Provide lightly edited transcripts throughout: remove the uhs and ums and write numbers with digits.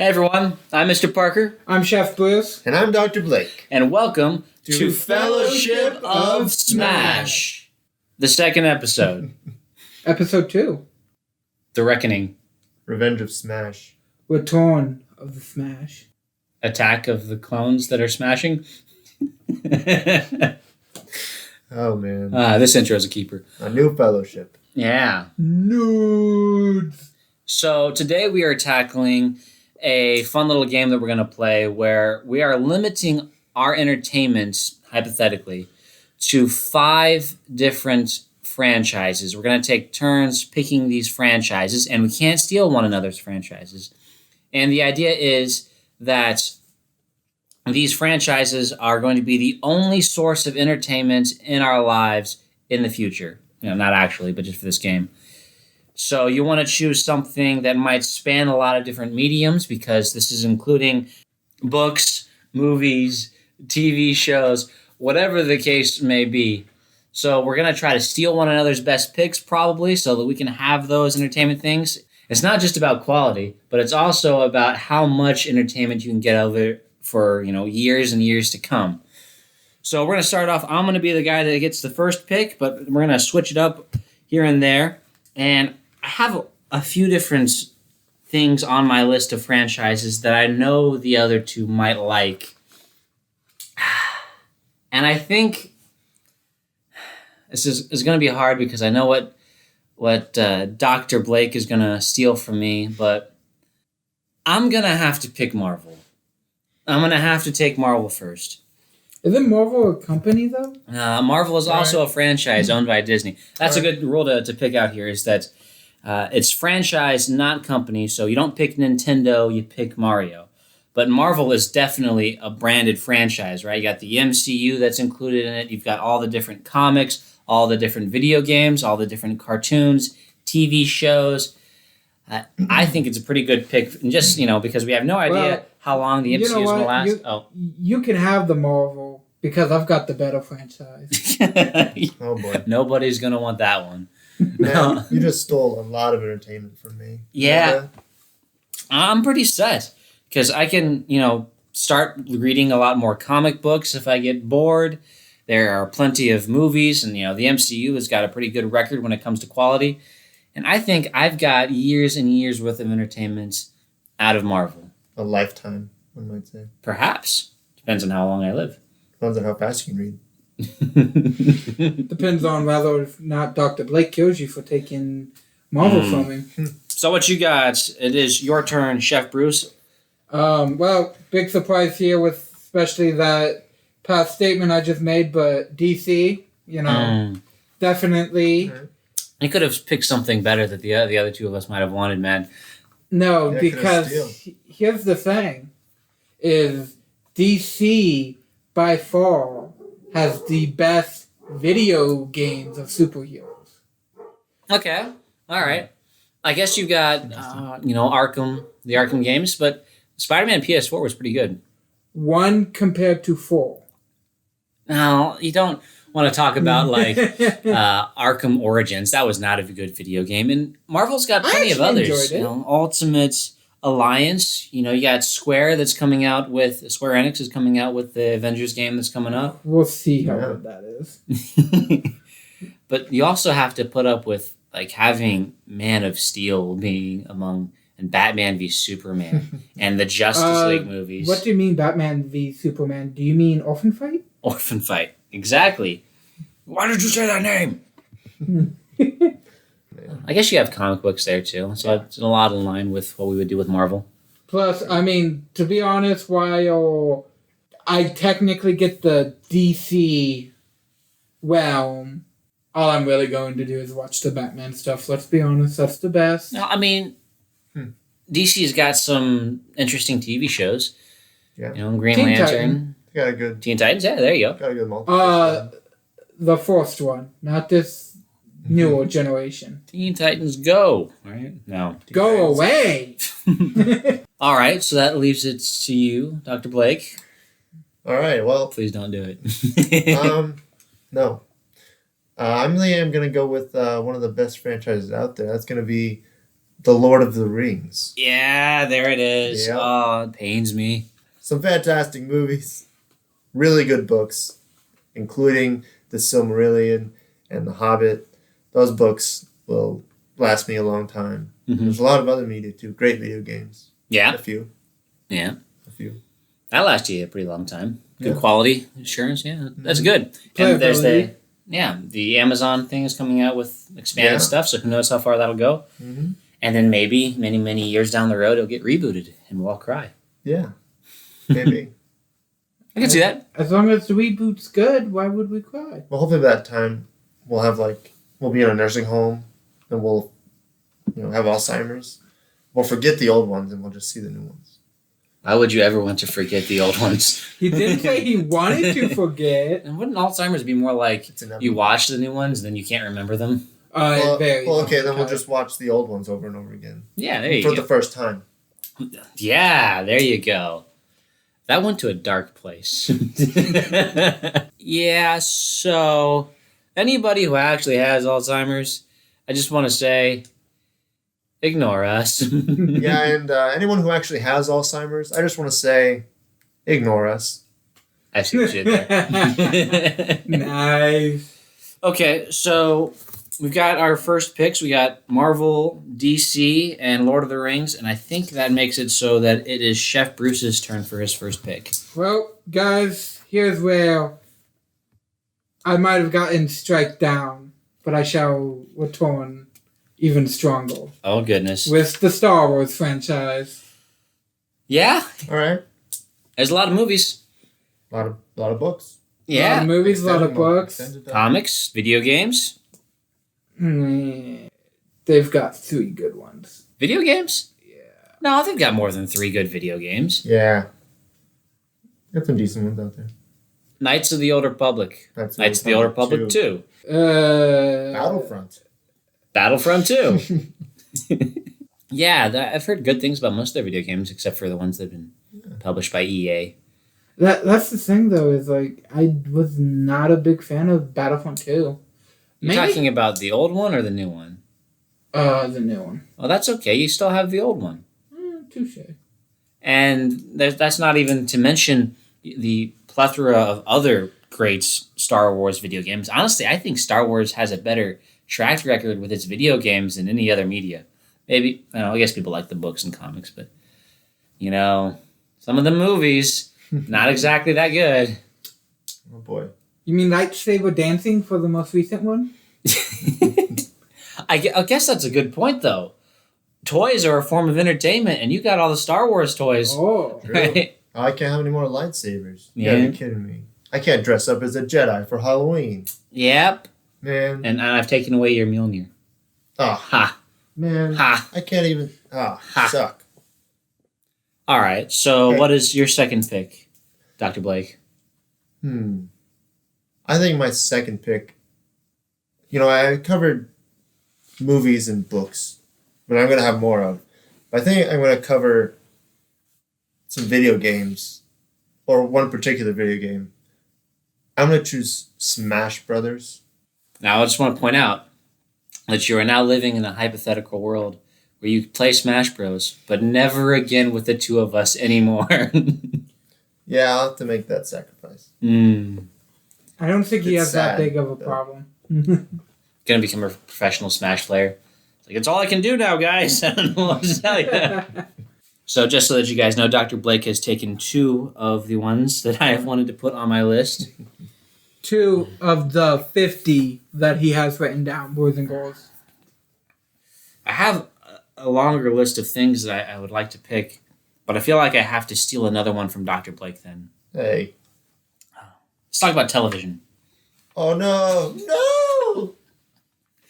Hey everyone, I'm Mr. Parker. I'm Chef Bruce. And I'm Dr. Blake. And welcome to Fellowship of Smash, the second episode. Episode 2. The Reckoning. Revenge of Smash. Return of the Smash. Attack of the clones that are smashing. Oh, man. This intro is a keeper. A new fellowship. Yeah. Nudes. So today we are tackling a fun little game that we're going to play where we are limiting our entertainment, hypothetically, to 5 different franchises. We're going to take turns picking these franchises, and we can't steal one another's franchises. And the idea is that these franchises are going to be the only source of entertainment in our lives in the future. You know, not actually, but just for this game. So you want to choose something that might span a lot of different mediums, because this is including books, movies, TV shows, whatever the case may be. So we're going to try to steal one another's best picks, probably, so that we can have those entertainment things. It's not just about quality, but it's also about how much entertainment you can get out of it for, years and years to come. So we're going to start off. I'm going to be the guy that gets the first pick, but we're going to switch it up here and there. And I have a few different things on my list of franchises that I know the other two might like. And I think this is going to be hard because I know what Dr. Blake is going to steal from me, but I'm going to have to pick Marvel. I'm going to have to take Marvel first. Isn't Marvel a company, though? Marvel is also a franchise owned by Disney. That's a good rule to pick out here, is that it's franchise, not company. So you don't pick Nintendo, you pick Mario. But Marvel is definitely a branded franchise, right? You got the MCU that's included in it. You've got all the different comics, all the different video games, all the different cartoons, TV shows. I think it's a pretty good pick, and just, because we have no idea how long the MCU is going to last. You can have the Marvel, because I've got the better franchise. Oh, boy. Nobody's going to want that one. Man, you just stole a lot of entertainment from me. Yeah. I'm pretty set, because I can, start reading a lot more comic books if I get bored. There are plenty of movies, and, the MCU has got a pretty good record when it comes to quality. And I think I've got years and years worth of entertainment out of Marvel. A lifetime, one might say. Perhaps. Depends on how long I live. Depends on how fast you can read. Depends on whether or not Dr. Blake kills you for taking Marvel from him. So what you got? It is your turn, Chef Bruce. Well, big surprise here with especially that past statement I just made, but DC, definitely. You could have picked something better that the other two of us might have wanted, man. No, because here's the thing, is DC by far has the best video games of superheroes. Okay, all right. I guess you got, Arkham, the Arkham games, but Spider-Man PS4 was pretty good. 1 compared to 4. No, you don't want to talk about Arkham Origins. That was not a good video game. And Marvel's got plenty of others. Ultimate Alliance. You got Square that's coming out with Square Enix is coming out with the Avengers game that's coming up. We'll see how good that is. But you also have to put up with having Man of Steel being among, and Batman v Superman and the Justice League movies. What do you mean Batman v Superman? Do you mean Orphan Fight? Orphan Fight. Exactly. Why did you say that name? I guess you have comic books there too, so it's a lot in line with what we would do with Marvel. Plus, to be honest, while I technically get the DC realm, all I'm really going to do is watch the Batman stuff. Let's be honest, that's the best. No, DC's got some interesting TV shows. Yeah. Green Teen Lantern. Titan. Got a good... Teen Titans, yeah, there you go. Got a good multiple. The first one, not this newer generation. Teen Titans Go, right? No. Go away! All right, so that leaves it to you, Dr. Blake. All right, well... Please don't do it. No. I really am going to go with one of the best franchises out there. That's going to be The Lord of the Rings. Yeah, there it is. Yep. Oh, it pains me. Some fantastic movies. Really good books, including The Silmarillion and The Hobbit. Those books will last me a long time. Mhm. There's a lot of other media too. Great video games. Yeah, A few. yeah. A few. That lasted you a pretty long time. Good Yeah. quality assurance. Yeah, that's good. And there's the Amazon thing is coming out with expanded Yeah. stuff. So who knows how far that'll go? Mm-hmm. And then maybe many years down the road, it'll get rebooted and we'll all cry. Yeah. Maybe. I can see that. As long as the reboot's good, why would we cry? Well, hopefully by that time we'll be in a nursing home and we'll have Alzheimer's. We'll forget the old ones and we'll just see the new ones. Why would you ever want to forget the old ones? He didn't say he wanted to forget. And wouldn't Alzheimer's be more like It's inevitable. you watch the new ones, then you can't remember them? Okay, then we'll just watch the old ones over and over again. Yeah, there you For go. the first time. Yeah, there you go. That went to a dark place. Yeah, so anybody who actually has Alzheimer's, I just want to say, ignore us. Yeah, and anyone who actually has Alzheimer's, I just want to say, ignore us. I see what you did there. Nice. Okay, so we've got our first picks. We got Marvel, DC, and Lord of the Rings, and I think that makes it so that it is Chef Bruce's turn for his first pick. Well, guys, here's where I might have gotten strike down, but I shall return even stronger Oh, goodness. with the Star Wars franchise. Yeah, All right. there's a lot of movies. A lot of books. A lot Yeah, of movies, a lot of books. comics, video games. They've got 3 good ones. Video games? Yeah. No, they've got more than 3 good video games. Yeah. Got some decent ones out there. Knights of the Old Republic. That's Knights of the Old Republic 2. Battlefront. Battlefront 2. Yeah, I've heard good things about most of their video games, except for the ones that have been published by EA. That's the thing, though, is like, I was not a big fan of Battlefront 2. You're talking about the old one or the new one? The new one. Well, that's okay. You still have the old one. Touche. And that's not even to mention the plethora of other great Star Wars video games. Honestly, I think Star Wars has a better track record with its video games than any other media. Maybe, I guess people like the books and comics, but, some of the movies, not exactly that good. Oh boy. You mean Lightsaber Dancing for the most recent one? I guess that's a good point, though. Toys are a form of entertainment, and you got all the Star Wars toys. Oh. Right? Oh, I can't have any more lightsabers. You Yeah. gotta be kidding me. I can't dress up as a Jedi for Halloween. Yep. Man. And I've taken away your Mjolnir. Oh, Ha. man. Ha. I can't even. Ah, Ha. suck. All right. So, Okay. what is your second pick, Dr. Blake? I think my second pick. I covered movies and books, but I'm gonna have more of. But I think I'm gonna cover some video games, or one particular video game. I'm gonna choose Smash Brothers. Now, I just want to point out that you are now living in a hypothetical world where you play Smash Bros, but never again with the two of us anymore. Yeah, I'll have to make that sacrifice. I don't think he It's has that sad, big of a though. problem. Gonna become a professional Smash player. It's like, it's all I can do now, guys. I don't know what to tell you. So just so that you guys know, Dr. Blake has taken 2 of the ones that I have wanted to put on my list. 2 of the 50 that he has written down, boys and girls. I have a longer list of things that I would like to pick, but I feel like I have to steal another one from Dr. Blake then. Hey. Let's talk about television. Oh no! No!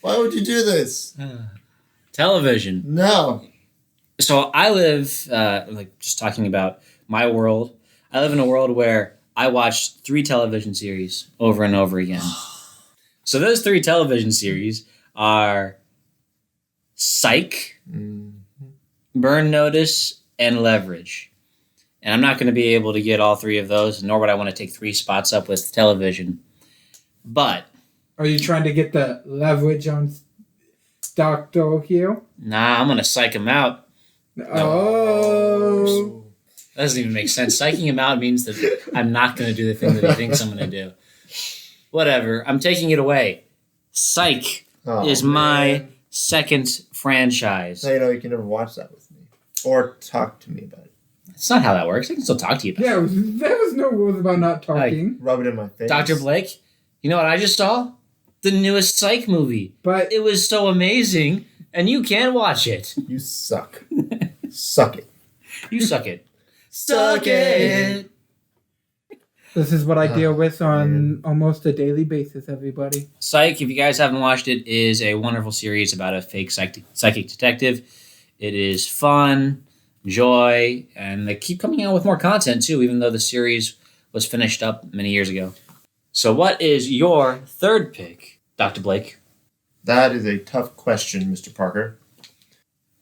Why would you do this? Television. No. So I live, just talking about my world, I live in a world where I watch 3 television series over and over again. So those 3 television series are Psych, Burn Notice, and Leverage. And I'm not going to be able to get all 3 of those, nor would I want to take 3 spots up with television. But Are you trying to get the leverage on Dr. Hugh? Nah, I'm gonna psych him out. Oh. That doesn't even make sense. Psyching him out means that I'm not gonna do the thing that he thinks I'm gonna do. Whatever. I'm taking it away. Psych is my second franchise. Now you know you can never watch that with me. Or talk to me about it. That's not how that works. I can still talk to you about Yeah, there was no rules about not talking. Rub it in my face. it. Dr. Blake, you know what I just saw? The newest Psych movie. But It was so amazing, and you can watch it. You suck. Suck it. You suck it. Suck it. this is what I deal with on man. almost a daily basis, everybody. Psych, if you guys haven't watched it, is a wonderful series about a fake psychic detective. It is fun, joy, and they keep coming out with more content too, even though the series was finished up many years ago. So what is your third pick, Dr. Blake? That is a tough question, Mr. Parker.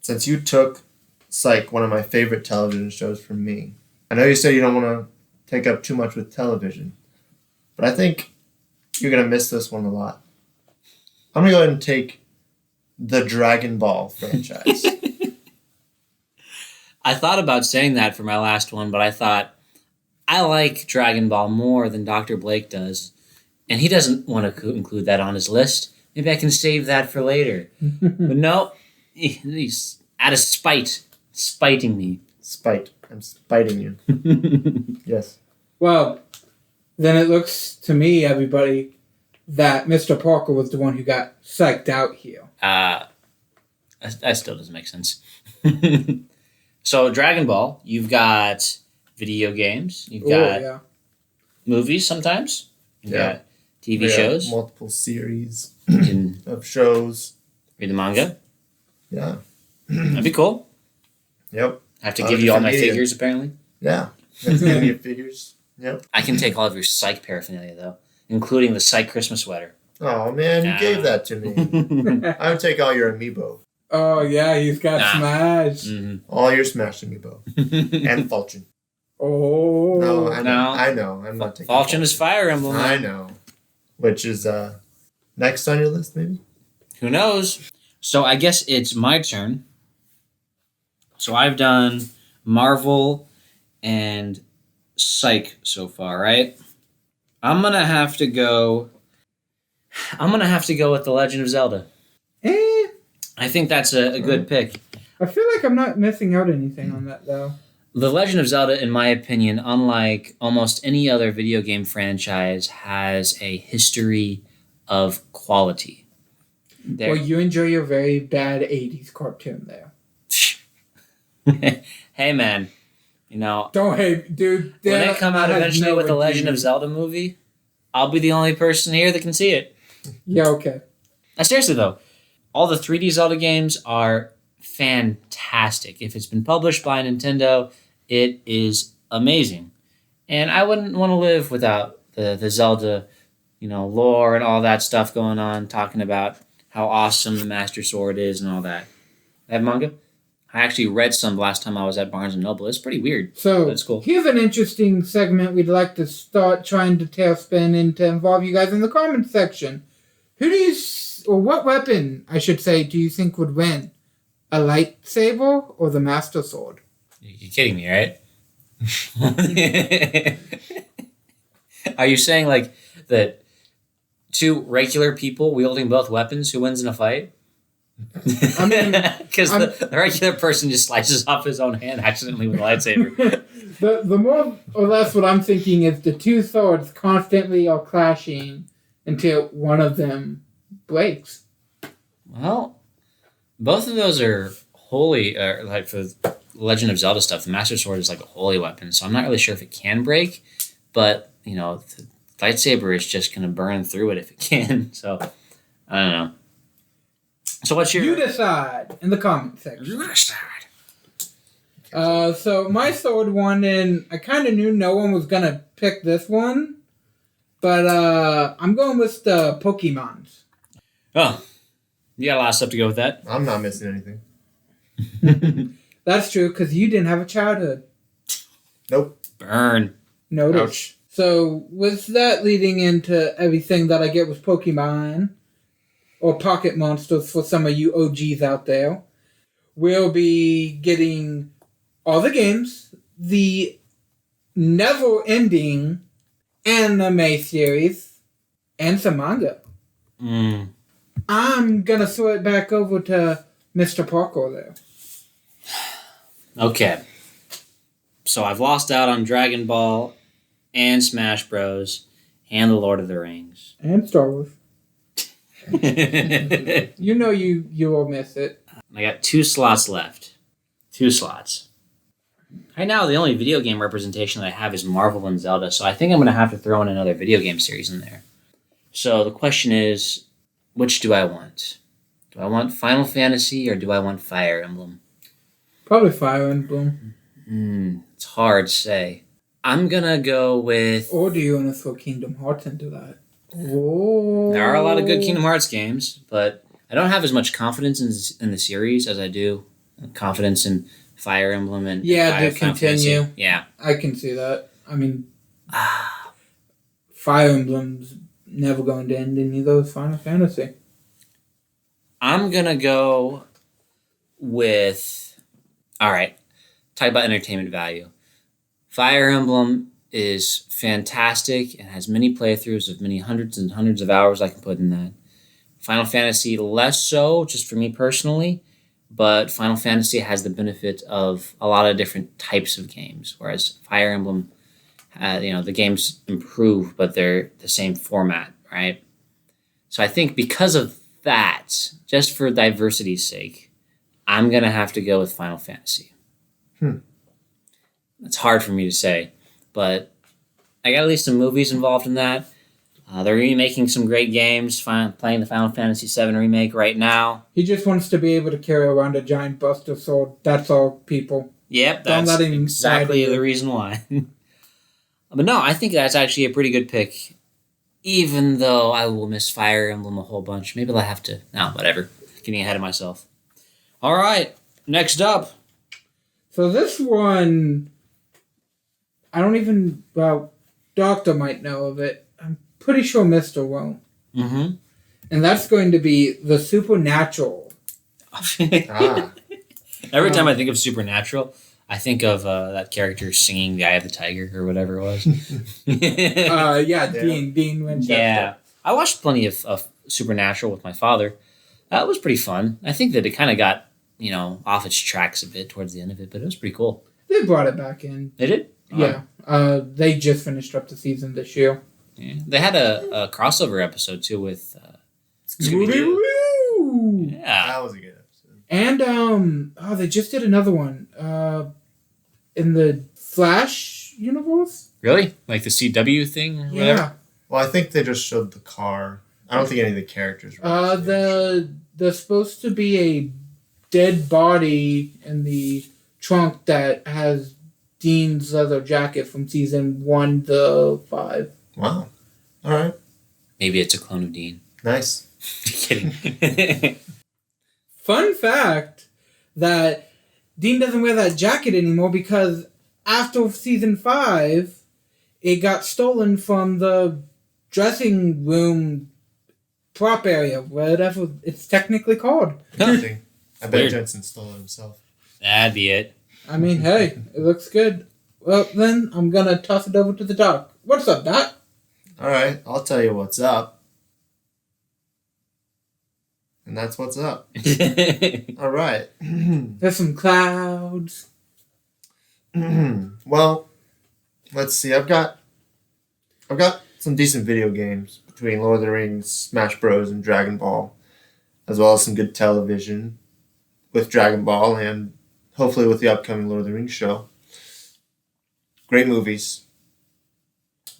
Since you took Psych, one of my favorite television shows, from me, I know you said you don't want to take up too much with television, but I think you're going to miss this one a lot. I'm going to go ahead and take the Dragon Ball franchise. I thought about saying that for my last one, but I thought I like Dragon Ball more than Dr. Blake does, and he doesn't want to include that on his list. Maybe I can save that for later. But no, he's out of spiting me. Spite. I'm spiting you. Yes. Well, then it looks to me, everybody, that Mr. Parker was the one who got psyched out here. That still doesn't make sense. So Dragon Ball, you've got video games, you've got yeah. movies sometimes, you've Yeah. got TV We have shows, multiple series you can of shows. read the manga. Yeah. That'd be cool. Yep. I have to give you all my Different media. figures, apparently. Yeah. That's going to be figures. Yep. I can take all of your Psych paraphernalia, though, including the Psych Christmas sweater. Oh, man, you Nah. gave that to me. I would take all your amiibo. Oh, yeah, he's got Nah. Smash. Mhm. All your Smash amiibo. And Fulton. Oh. No, I know. No. I know. I'm not taking Falchion is Fire Emblem. I know. Which is next on your list, maybe? Who knows? So I guess it's my turn. So I've done Marvel and Psych so far, right? I'm gonna have to go with The Legend of Zelda. I think that's a good pick. I feel like I'm not missing out anything on that, though. The Legend of Zelda, in my opinion, unlike almost any other video game franchise, has a history of quality. Well, you enjoy your very bad 80s cartoon there. Hey, man. You know, Don't hate, dude. when they that come out has eventually no with the Legend of reviews. Zelda movie, I'll be the only person here that can see it. Yeah, okay. Seriously, though, all the 3D Zelda games are fantastic. If it's been published by Nintendo, it is amazing. And I wouldn't want to live without the Zelda, lore and all that stuff going on, talking about how awesome the Master Sword is and all that. That manga? I actually read some last time I was at Barnes & Noble. It's pretty weird. So, That's cool. here's an interesting segment we'd like to start trying to tailspin and to involve you guys in the comments section. Who do you, or what weapon, I should say, do you think would win? A lightsaber or the Master Sword? You're kidding me, right? Are you saying like that two regular people wielding both weapons, who wins in a fight? I mean, Because the regular person just slices off his own hand accidentally with a lightsaber. the more or less what I'm thinking is the two swords constantly are clashing until one of them breaks. Well, both of those are holy, like for Legend of Zelda stuff, the Master Sword is like a holy weapon, so I'm not really sure if it can break, but, the lightsaber is just going to burn through it if it can, so I don't know. So what's your... You decide in the comment section. You decide. So my sword won, and I kind of knew no one was gonna pick this one, but I'm going with the Pokemons. Oh, you got a lot of stuff to go with that. I'm not missing anything. That's true, because you didn't have a childhood. Nope. Burn. Notice. Ouch. So with that leading into everything that I get with Pokemon, or Pocket Monsters for some of you OGs out there. We'll be getting all the games, the never-ending anime series, and some manga. I'm gonna throw it back over to Mr. Parker there. Okay. So I've lost out on Dragon Ball and Smash Bros. And The Lord of the Rings. And Star Wars. I You know you will miss it. got 2 slots left. 2 slots. Right now, the only video game representation that I have is Marvel and Zelda, so I think I'm going to have to throw in another video game series in there. So the question is, which do I want? Do I want Final Fantasy or do I want Fire Emblem? Probably Fire Emblem. It's hard to say. I'm going to go with... Or do you want to throw Kingdom Hearts into that? Oh. There are a lot of good Kingdom Hearts games, but I don't have as much confidence in the series as I do confidence in Fire Emblem and Yeah, to Final continue. Fantasy. Yeah. I can see that. I mean, Fire Emblem's never going to end any of those Final Fantasy. I'm going to go with... All right. Talk about entertainment value. Fire Emblem is fantastic and has many playthroughs of many hundreds and hundreds of hours I can put in that. Final Fantasy, less so, just for me personally, but Final Fantasy has the benefit of a lot of different types of games, whereas Fire Emblem, the games improve, but they're the same format, right? So I think because of that, just for diversity's sake, I'm going to have to go with Final Fantasy. It's hard for me to say, but I got at least some movies involved in that. They're remaking some great games, playing the Final Fantasy VII remake right now. He just wants to be able to carry around a giant Buster Sword. That's all, people. Yep, Don't that's let him exactly lie to the you. reason why. But no, I think that's actually a pretty good pick, even though I will miss Fire Emblem a whole bunch. Maybe I'll have to... No, whatever. Getting ahead of myself. All right, next up. So this one, I don't even... Well, Doctor might know of it. I'm pretty sure Mr. won't. Mm-hmm. And that's going to be The Supernatural. Every time I think of Supernatural, I think of that character singing The Eye of the Tiger or whatever it was. Yeah, Dean Winchester. Yeah. I watched plenty of Supernatural with my father. That was pretty fun. I think that it kind of got, off its tracks a bit towards the end of it, but it was pretty cool. They brought it back in. They did? Yeah. They just finished up the season this year. Yeah. They had a crossover episode, too, with Scooby-Doo! Yeah. That was a good episode. And, they just did another one. In the Flash universe? Really? Like the CW thing or whatever? Yeah. Well, I think they just showed the car. I don't think any of the characters were. There's supposed to be a dead body in the trunk that has Dean's leather jacket from season 1 to 5. Wow. All right. Maybe it's a clone of Dean. Nice. Kidding. Fun fact that Dean doesn't wear that jacket anymore because after season 5, it got stolen from the dressing room prop area, whatever it's technically called. Interesting. I bet Weird. Jensen stole it himself. That'd be it. I mean, hey, it looks good. Well, then I'm gonna toss it over to the doc. What's up, Doc? All right. I'll tell you what's up. And that's what's up. All right. There's some clouds. Well, let's see. I've got some decent video games between Lord of the Rings, Smash Bros, and Dragon Ball, as well as some good television with Dragon Ball and hopefully with the upcoming Lord of the Rings show. Great movies.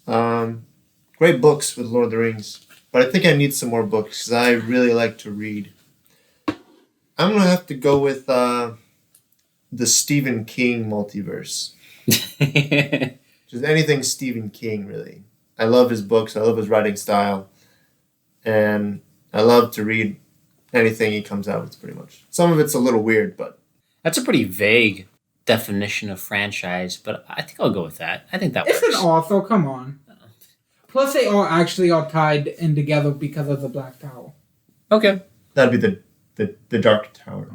Great books with Lord of the Rings. But I think I need some more books because I really like to read. I'm going to have to go with the Stephen King multiverse. Just anything Stephen King, really. I love his books. I love his writing style. And I love to read anything he comes out with, pretty much. Some of it's a little weird, but... That's a pretty vague definition of franchise, but I think I'll go with that. I think that It's works. an author, come on. Plus, they are actually all tied in together because of the Black Tower. Okay. That'd be the Dark Tower.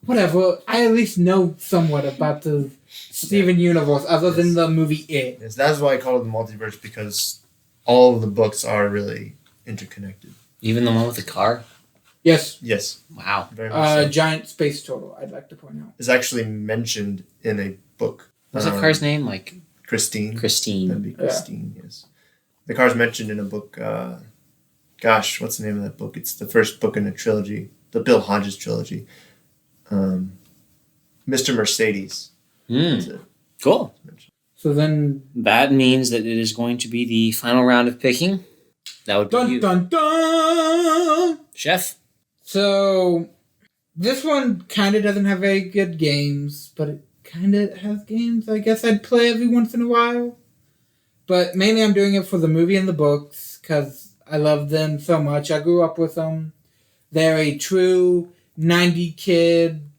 Whatever. I at least know somewhat about the Steven universe, other than the movie It. Yes, that's why I call it the multiverse, because all of the books are really interconnected. Even the one with the car? Yes. Yes, Wow. very much so. Giant space turtle, I'd like to point out. Is actually mentioned in a book. What's the car's name? Like Christine. Christine. That'd be Christine, yes. The car's mentioned in a book, gosh, what's the name of that book? It's the first book in a trilogy, the Bill Hodges trilogy. Mr. Mercedes. That's it. Cool. So then, That means that it is going to be the final round of picking. That would be dun you. dun dun! Chef? So, this one kind of doesn't have very good games, but it kind of has games I guess I'd play every once in a while. But mainly I'm doing it for the movie and the books, because I love them so much. I grew up with them. They're a true 90 kid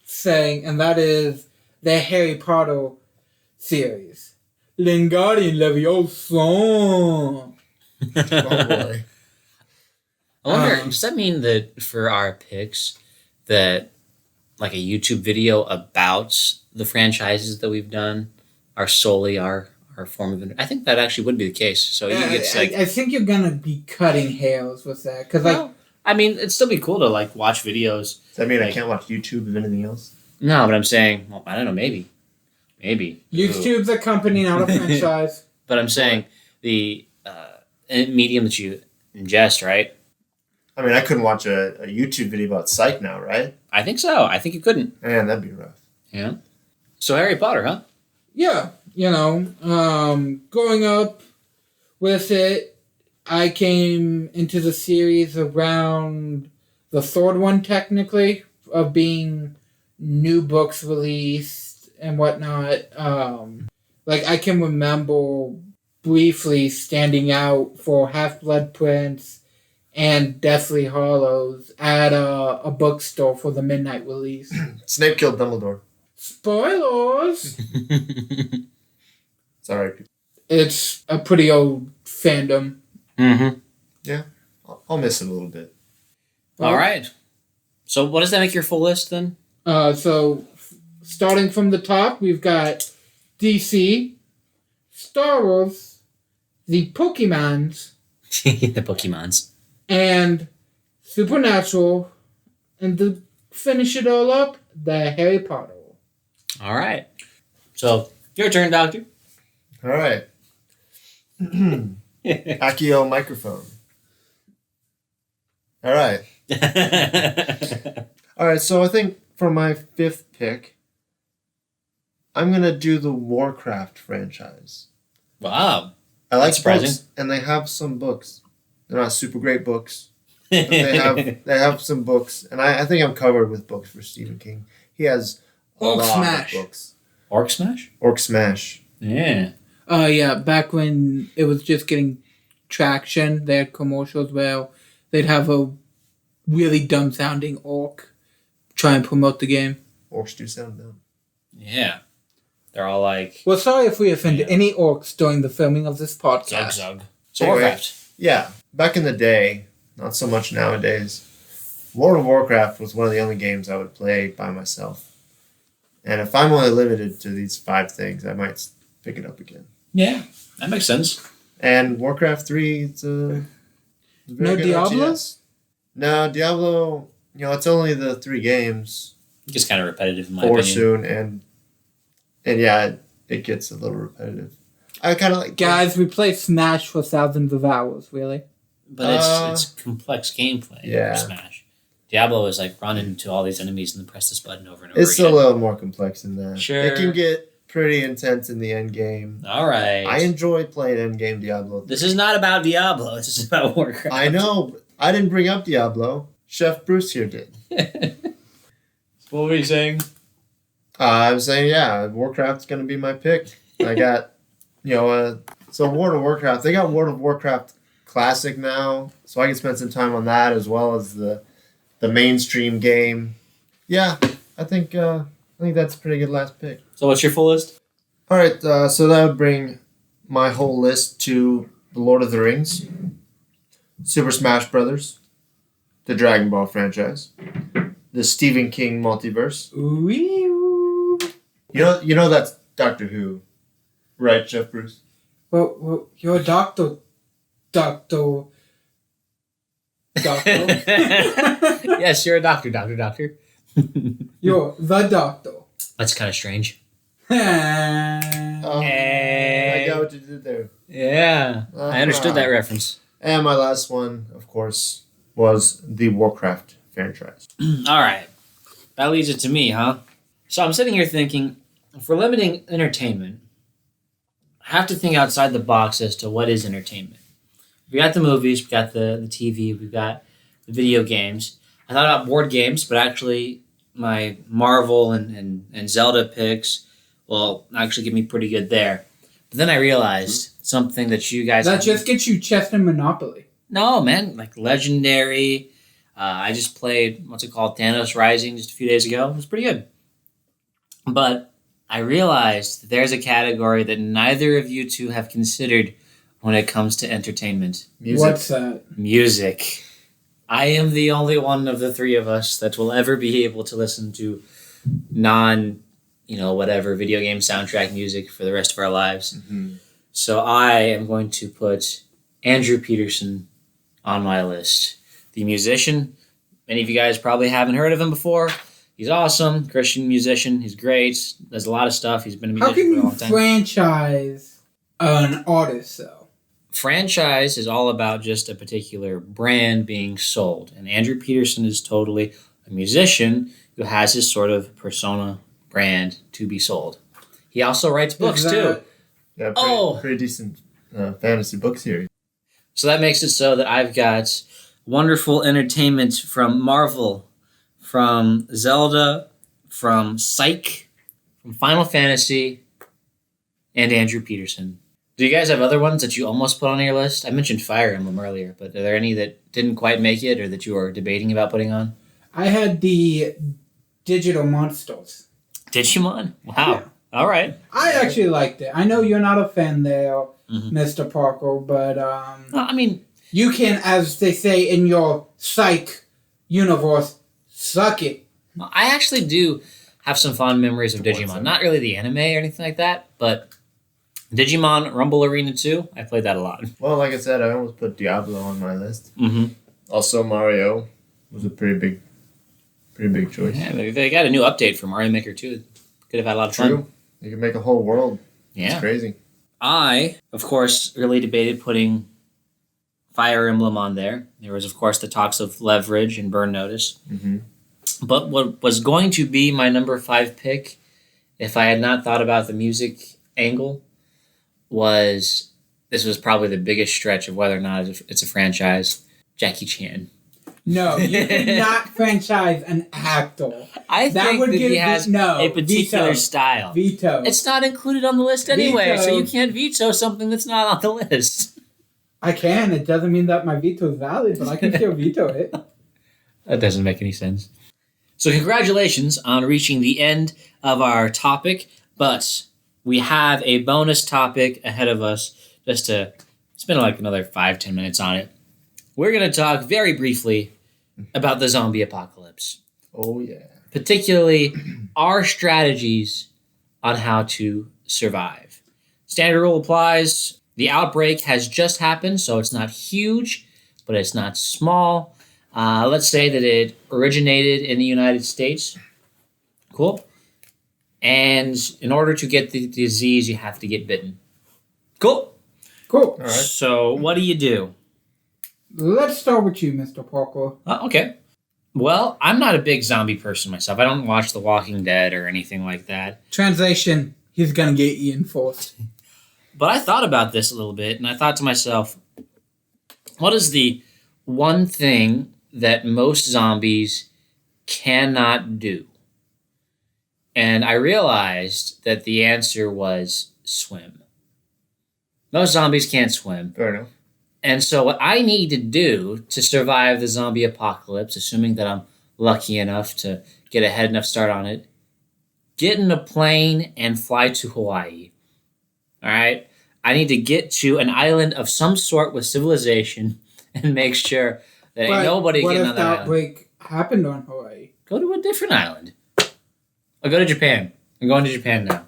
thing, and that is the Harry Potter series. Wingardium Leviosa. Oh boy. I wonder, does that mean that for our picks, that like a YouTube video about the franchises that we've done are solely our form of... I think that actually would be the case. So you get like... I think you're gonna be cutting hairs with that, because Well, I mean, it'd still be cool to like watch videos. Does that mean I Like- can't watch YouTube of anything else? No, but I'm saying, well, I don't know, maybe. YouTube's a company, not a franchise. But I'm saying the medium that you ingest, right? I mean, I couldn't watch a YouTube video about Psych now, right? I think so. I think you couldn't. Man, that'd be rough. Yeah. So Harry Potter, huh? Yeah, growing up with it, I came into the series around the third one, technically, of being new books released and whatnot. I can remember briefly standing out for Half-Blood Prince and Deathly Hallows at a bookstore for the midnight release. Snape killed Dumbledore. Spoilers! It's alright, people. It's a pretty old fandom. Mm-hmm. I'll miss it a little bit. All right. So what does that make your full list then? Starting from the top, we've got DC, Star Wars, the Pokemons, The Pokemons. and Supernatural, and to finish it all up, the Harry Potter. All right. So your turn, Doctor. All right. Accio microphone. All right. All right, so I think for my fifth pick, I'm going to do the Warcraft franchise. Wow. I like That's surprising. books, and they have some books. They're not super great books. But they have some books, and I think I'm covered with books for Stephen King. He has a Orc lot Smash. of books. Orc Smash? Orc Smash. Yeah. Yeah, back when it was just getting traction, they had commercials where they'd have a really dumb sounding orc try and promote the game. Orcs do sound dumb. Yeah. They're all like Well, sorry if we offended Yeah. any orcs during the filming of this zug podcast. zug. So Anyway. Warcraft. Yeah, back in the day, not so much nowadays, World of Warcraft was one of the only games I would play by myself. And if I'm only limited to these 5 things, I might pick it up again. Yeah. That makes sense. And Warcraft 3, it's a very No good Diablo? RTS. No, Diablo, it's only the 3 games, Just kind of repetitive in my 4 opinion. soon, and yeah, it gets a little repetitive. I kind of like... Guys, we played Smash for thousands of hours, really. But it's complex gameplay Yeah. for Smash. Diablo is like run into all these enemies and then press this button over and over It's again. a little more complex than that. Sure. It can get pretty intense in the end game. All right. I enjoy playing endgame Diablo. This is not about Diablo. This is about Warcraft. I know. But I didn't bring up Diablo. Chef Bruce here did. What were you saying? I was saying, yeah, Warcraft's going to be my pick. I got, so World of Warcraft. They got World of Warcraft Classic now, so I can spend some time on that as well as the mainstream game. Yeah, I think that's a pretty good last pick. So what's your full list? All right, so that would bring my whole list to The Lord of the Rings, Super Smash Brothers, the Dragon Ball franchise, the Stephen King multiverse. Ooh. You know that's Doctor Who, right, Jeff Bruce? Well, you're a doctor. Doctor. Yes, you're a doctor. You're the doctor. That's kind of strange. Oh, Hey. I got what you did there. Yeah, I understood that reference. And my last one, of course, was the Warcraft franchise. All right. That leads it to me, huh? So I'm sitting here thinking, if we're limiting entertainment, I have to think outside the box as to what is entertainment. We got the movies, we got the TV, we've got the video games. I thought about board games, but actually my Marvel and Zelda picks will actually get me pretty good there. But then I realized something that you guys... That just gets you chess and Monopoly. No, man. Like Legendary. I just played, what's it called? Thanos Rising just a few days ago. It was pretty good. But I realized there's a category that neither of you two have considered when it comes to entertainment. Music. What's that? Music. I am the only one of the three of us that will ever be able to listen to whatever video game soundtrack music for the rest of our lives. Mm-hmm. So I am going to put Andrew Peterson on my list. The musician. Many of you guys probably haven't heard of him before. He's awesome. Christian musician. He's great. Does a lot of stuff. He's been a How musician can for a you long time. franchise an artist, though? Franchise is all about just a particular brand being sold. And Andrew Peterson is totally a musician who has his sort of persona brand to be sold. He also writes books too. Yeah, Oh. pretty decent fantasy book series. So that makes it so that I've got wonderful entertainment from Marvel, from Zelda, from Psych, from Final Fantasy, and Andrew Peterson. Do you guys have other ones that you almost put on your list? I mentioned Fire Emblem earlier, but are there any that didn't quite make it or that you are debating about putting on? I had the Digital Monsters. Digimon? Wow. Yeah. All right. I actually liked it. I know you're not a fan there, Mhm. Mr. Parker, but No, I mean, you can, as they say in your Psych universe, suck it. I actually do have some fond memories of Digimon. Not really the anime or anything like that, but Digimon Rumble Arena 2, I played that a lot. Well, like I said, I almost put Diablo on my list. Mm-hmm. Also, Mario was a pretty big choice. Yeah, they got a new update for Mario Maker 2. Could have had a lot of fun. True. You can make a whole world. Yeah. It's crazy. I, of course, really debated putting Fire Emblem on there. There was, of course, the talks of Leverage and Burn Notice. Mm-hmm. But what was going to be my number 5 pick, if I had not thought about the music angle, was this was probably the biggest stretch of whether or not it's a franchise, Jackie Chan. No, you cannot franchise an actor. I That think would that give he has a particular veto. style. Veto. It's not included on the list anyway, so Veto. you can't veto something that's not on the list. I can. It doesn't mean that my veto is valid, but I can still veto it. That doesn't make any sense. So congratulations on reaching the end of our topic, but we have a bonus topic ahead of us just to spend like another 5-10 minutes on it. We're going to talk very briefly about the zombie apocalypse, Oh, yeah. particularly our strategies on how to survive. Standard rule applies. The outbreak has just happened, so it's not huge, but it's not small. Let's say that it originated in the United States. Cool. And in order to get the disease, you have to get bitten. Cool. Cool. All right. So what do you do? Let's start with you, Mr. Parker. Okay. Well, I'm not a big zombie person myself. I don't watch The Walking Dead or anything like that. Translation, he's gonna get Ian forced. But I thought about this a little bit, and I thought to myself, what is the one thing that most zombies cannot do? And I realized that the answer was swim. Most zombies can't swim. Fair enough. And so what I need to do to survive the zombie apocalypse, assuming that I'm lucky enough to get a head enough start on it, get in a plane and fly to Hawaii. All right? I need to get to an island of some sort with civilization and make sure There ain't nobody what getting if on the that island. outbreak happened on Hawaii? Go to a different island. Or go to Japan. I'm going to Japan now.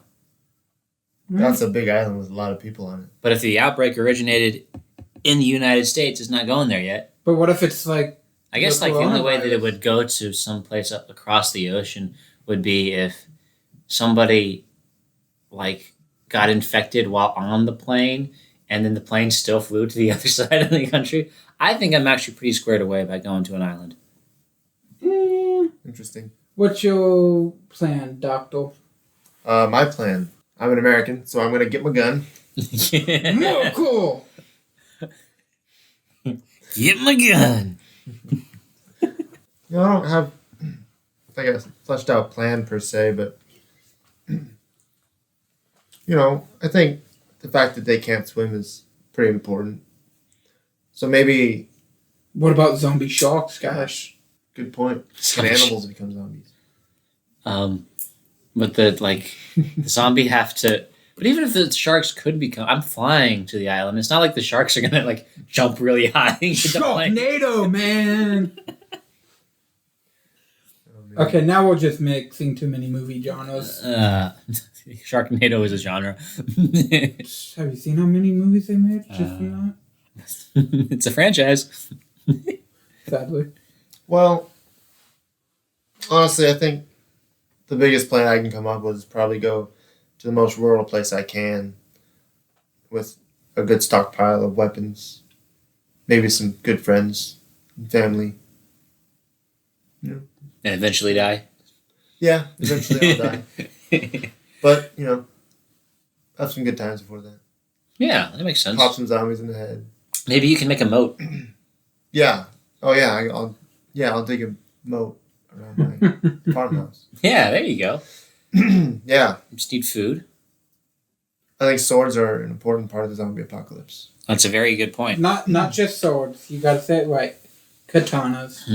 That's a big island with a lot of people on it. But if the outbreak originated in the United States, it's not going there yet. But what if it's like I guess The like the only way that it coronavirus. would go to someplace up across the ocean would be if somebody like got infected while on the plane and then the plane still flew to the other side of the country. I think I'm actually pretty squared away by going to an island. Interesting. what's your plan, Doctor? My plan. I'm an American, so I'm gonna get my gun. More cool. Get my gun. You know, I don't have like a fleshed out plan per se, but I think the fact that they can't swim is pretty important. So maybe, What about zombie sharks, guys? good point. Can animals become zombies? But the zombie have to. But even if the sharks could become, I'm flying to the island. It's not like the sharks are gonna like jump really high. into the plane. Sharknado, man. Oh, man. Okay, now we're just mixing too many movie genres. Sharknado is a genre. Have you seen how many movies they made just from It's a franchise. that? Sadly. Well, honestly, I think the biggest plan I can come up with is probably go to the most rural place I can with a good stockpile of weapons, maybe some good friends and family. And eventually die. Yeah, eventually I'll die. But, have some good times before that. Yeah, that makes sense. Pop some zombies in the head. Maybe you can make a moat. Yeah. Oh, yeah. I'll dig a moat around my farmhouse. Yeah, there you go. Yeah. You just need food. I think swords are an important part of the zombie apocalypse. That's a very good point. Not just swords. You gotta say it right. Katanas.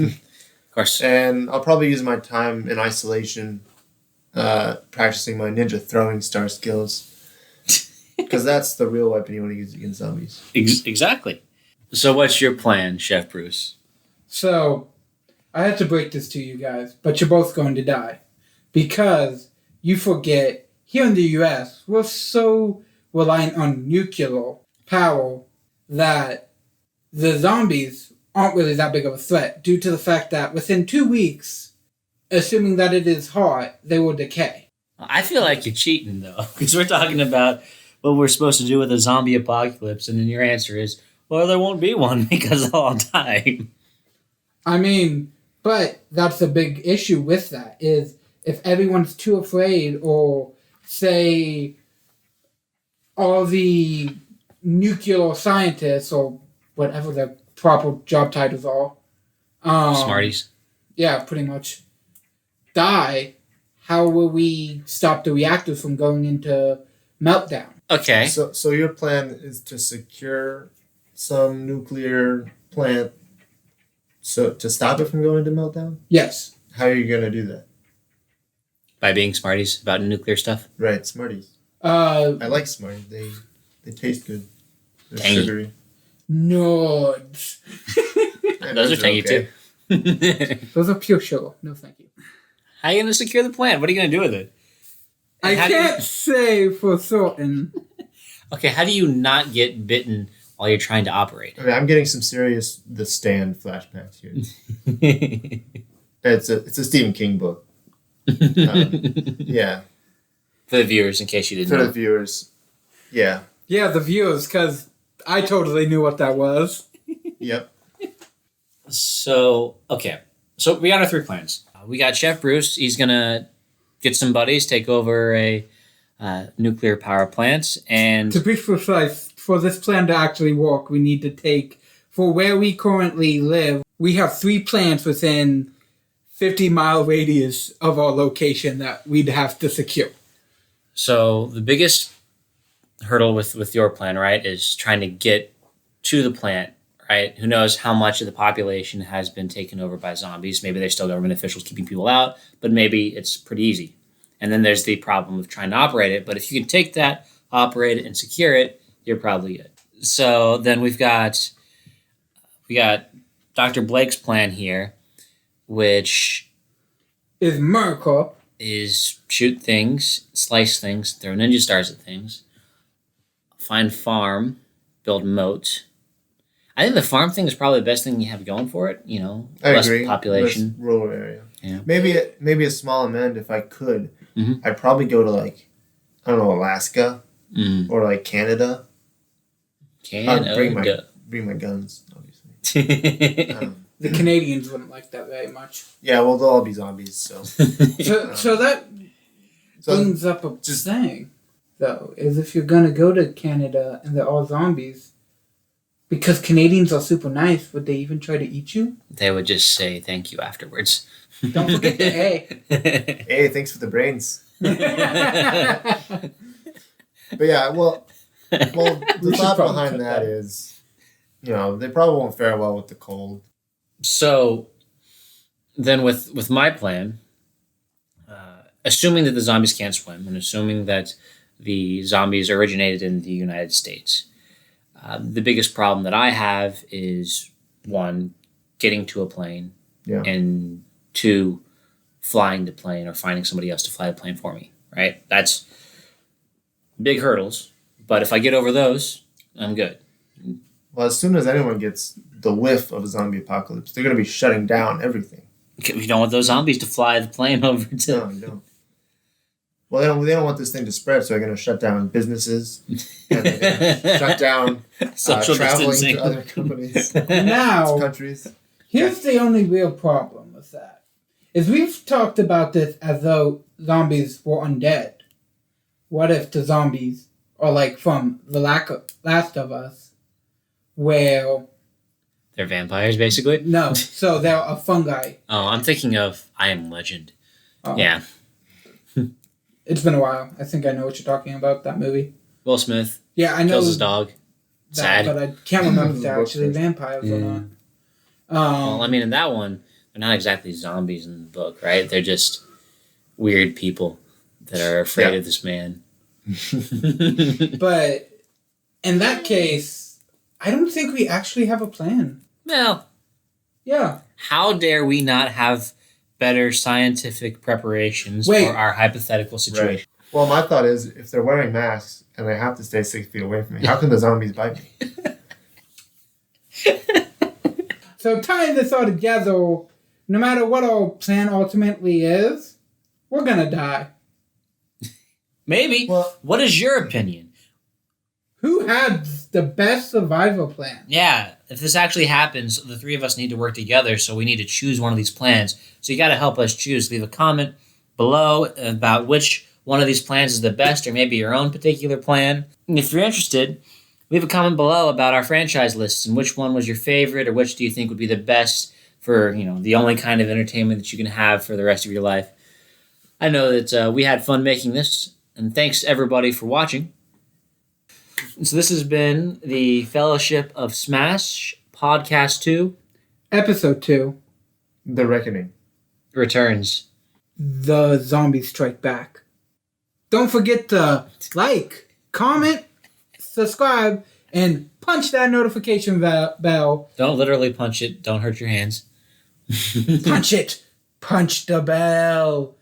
Of course. And I'll probably use my time in isolation practicing my ninja throwing star skills. Because that's the real weapon you want to use against zombies. Exactly. So what's your plan, Chef Bruce? So, I had to break this to you guys, but you're both going to die. Because you forget, here in the US, we're so reliant on nuclear power that the zombies aren't really that big of a threat due to the fact that within 2 weeks, assuming that it is hot, they will decay. I feel like you're cheating, though, because we're talking about what we're supposed to do with a zombie apocalypse, and then your answer is, well, there won't be one because they'll all die. I mean, but that's a big issue with that, is if everyone's too afraid, or say all the nuclear scientists, or whatever their proper job titles are, Smarties. yeah, pretty much, die, how will we stop the reactors from going into meltdown? Okay. So your plan is to secure some nuclear plant to stop it from going to meltdown? Yes. How are you going to do that? By being Smarties about nuclear stuff? Right, Smarties. Uh, I like Smarties. They taste good. They're Tangy. sugary. Nerds. And Those are they're tangy, okay. too. Those are pure sugar. No, thank you. How are you going to secure the plant? What are you going to do with it? I How do you- can't say for certain. Okay, how do you not get bitten while you're trying to operate? Okay, I'm getting some serious The Stand flashbacks here. It's a Stephen King book. Yeah, For the viewers, in case you didn't for know. the viewers. Yeah. Yeah, the viewers, because I totally knew what that was. Yep. So, okay. So we got our 3 plans. We got Chef Bruce. He's going to get some buddies, take over a nuclear power plant. And To be precise, for this plan to actually work, we need to take, for where we currently live, we have 3 plants within 50-mile radius of our location that we'd have to secure. so the biggest hurdle with your plan, right, is trying to get to the plant, right? Who knows how much of the population has been taken over by zombies. Maybe there's still government officials keeping people out, but maybe it's pretty easy. And then there's the problem of trying to operate it. But if you can take that, operate it, and secure it, you're probably good. So then we got Dr. Blake's plan here, which Is Merkel. is shoot things, slice things, throw ninja stars at things, find farm, build moat. I think the farm thing is probably the best thing you have going for it. You know, I less agree. population. Less rural area. Yeah. Maybe a small amend if I could. Mhm. I'd probably go to like, I don't know, Alaska or like Canada. I'd bring my guns, obviously. The Canadians wouldn't like that very much. Yeah, well, they'll all be zombies. So So that brings up a thing, though, is if you're gonna go to Canada and they're all zombies, because Canadians are super nice, would they even try to eat you? They would just say thank you afterwards. Don't forget the A. hey, thanks for the brains. But yeah, well, the thought behind that is, you know, they probably won't fare well with the cold. So, then with my plan, assuming that the zombies can't swim, and assuming that the zombies originated in the United States, the biggest problem that I have is, one, getting to a plane, Yeah. and two, flying the plane or finding somebody else to fly the plane for me, right? That's big hurdles, but if I get over those, I'm good. Well, as soon as anyone gets the whiff of a zombie apocalypse, they're going to be shutting down everything. We don't want those zombies to fly the plane over to... No, you don't. Well, they don't want this thing to spread, so they're going to shut down businesses and they're going to shut down Social traveling distancing. to other companies, Now, countries. here's the only real problem with that. Is we've talked about this as though zombies were undead. What if the zombies are like from The Last of Us, where... They're vampires, basically? No, so they're a fungi. Oh, I'm thinking of I Am Legend. Oh. Yeah. It's been a while. I think I know what you're talking about, that movie. Will Smith Yeah, I know kills his dog. that, Sad. but I can't remember if they're Will actually Smith. vampires or not. Well, I mean, in that one, they're not exactly zombies in the book, right? They're just weird people that are afraid of this man. But in that case, I don't think we actually have a plan. Well, Yeah. how dare we not have better scientific preparations Wait. for our hypothetical situation? Right. Well, my thought is, if they're wearing masks and they have to stay 6 feet away from me, how can the zombies bite me? So tying this all together, no matter what our plan ultimately is, we're gonna die. Maybe. Well, What is your opinion? Who had the best survival plan? Yeah, if this actually happens, the three of us need to work together, so we need to choose one of these plans. So you got to help us choose. Leave a comment below about which one of these plans is the best, or maybe your own particular plan. And if you're interested, leave a comment below about our franchise lists and which one was your favorite, or which do you think would be the best for, you know, the only kind of entertainment that you can have for the rest of your life. I know that we had fun making this, and thanks everybody for watching. So this has been the Fellowship of Smash Podcast 2 Episode 2, The Reckoning. returns. The Zombies Strike Back. Don't forget to like, comment, subscribe, and punch that notification bell. Don't literally punch it. Don't hurt your hands. Punch it. Punch the bell.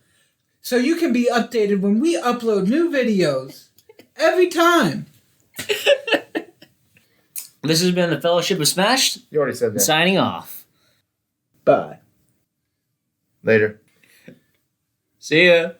So you can be updated when we upload new videos every time. This has been the Fellowship of Smash, You already said that. signing off. Bye. Later. See ya.